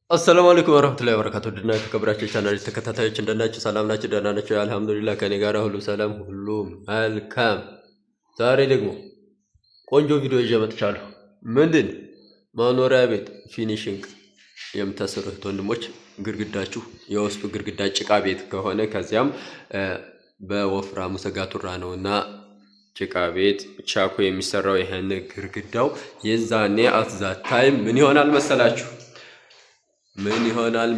አሰላሙ አለይኩም ወራህመቱላሂ ወበረካቱህ። ድና የተከበራችሁ ቻናል ተከታታዮች እንደናችሁ ሰላም ናችሁ? ደህና ናችሁ? አልሐምዱሊላህ ከኔ ጋር ሁሉ ሰላም ሁሉ መልካም። ዛሬ ደግሞ ቆንጆ ቪዲዮ ይዤ መጥቻለሁ። ምንድን መኖሪያ ቤት ፊኒሺንግ የምታሰሩት ወንድሞች ግድግዳችሁ የውስጡ ግድግዳ ጭቃ ቤት ከሆነ ከዚያም በወፍራሙ ሰጋቱራ ነውና ጭቃ ቤት ቻኮ የሚሰራው ይሄን ግድግዳው የዛኔ አትዛ ታይም ምን ይሆናል መሰላችሁ? ምን ይሆናል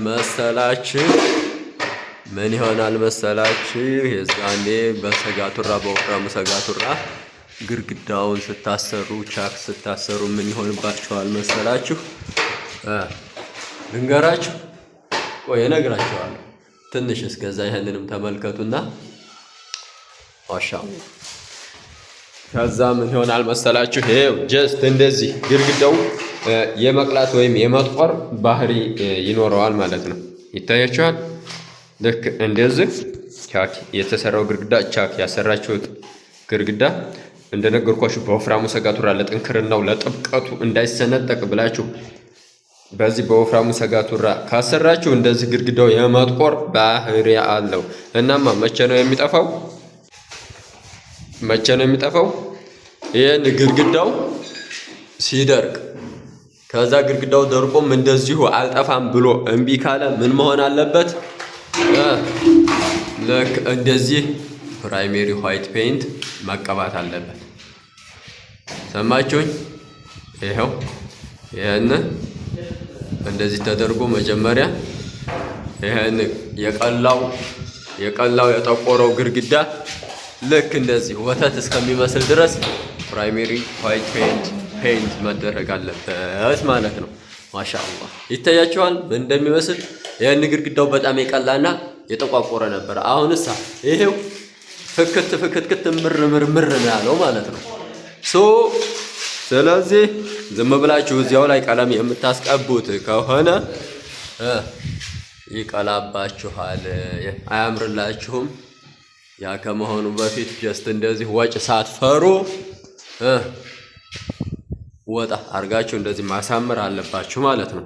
መሰላችሁ? የዛኔ በሰጋቱራ በወፍራሙ ሰጋቱራ ግድግዳውን ስታሰሩ ቻክ ስታሰሩ ምን ይሆንባችኋል መሰላችሁ? ልንገራችሁ፣ ቆይ እነግራችኋለሁ። ትንሽ እስከዛ ይሄንንም ተመልከቱና ዋሻው ከዛ ምን ይሆናል መሰላችሁ? ይሄው ጀስት እንደዚህ ግድግዳው የመቅላት ወይም የመጥቆር ባህሪ ይኖረዋል ማለት ነው። ይታያችኋል። ልክ እንደዚህ ቻክ የተሰራው ግድግዳ ቻክ ያሰራችሁት ግድግዳ እንደነገርኳችሁ በወፍራሙ ሰጋቱራ ለጥንክርናው ለጥብቀቱ እንዳይሰነጠቅ ብላችሁ በዚህ በወፍራሙ ሰጋቱራ ካሰራችሁ እንደዚህ ግድግዳው የመጥቆር ባህሪ አለው። እናማ መቼ ነው የሚጠፋው? ይሄን ግድግዳው ሲደርቅ ከዛ ግድግዳው ደርቆም እንደዚሁ አልጠፋም ብሎ እምቢ ካለ ምን መሆን አለበት? ልክ እንደዚህ ፕራይሜሪ ዋይት ፔይንት መቀባት አለበት። ሰማችሁኝ? ይሄው ይሄን እንደዚህ ተደርጎ መጀመሪያ ይሄን የቀላው የጠቆረው ግድግዳ ልክ እንደዚህ ወተት እስከሚመስል ድረስ ፕራይሜሪ ዋይት ፔይንት መደረግ አለበት ማለት ነው። ማሻአላህ ይታያችኋል እንደሚመስል። ያን ግድግዳው በጣም የቀላና የተቋቆረ ነበር። አሁንሳ ይሄው ፍክት ምር ነው ያለው ማለት ነው። ስለዚህ ዝም ብላችሁ እዚያው ላይ ቀለም የምታስቀቡት ከሆነ ይቀላባችኋል፣ አያምርላችሁም። ያ ከመሆኑ በፊት ጀስት እንደዚህ ወጭ ሳትፈሩ ወጣ አርጋችሁ እንደዚህ ማሳመር አለባችሁ ማለት ነው።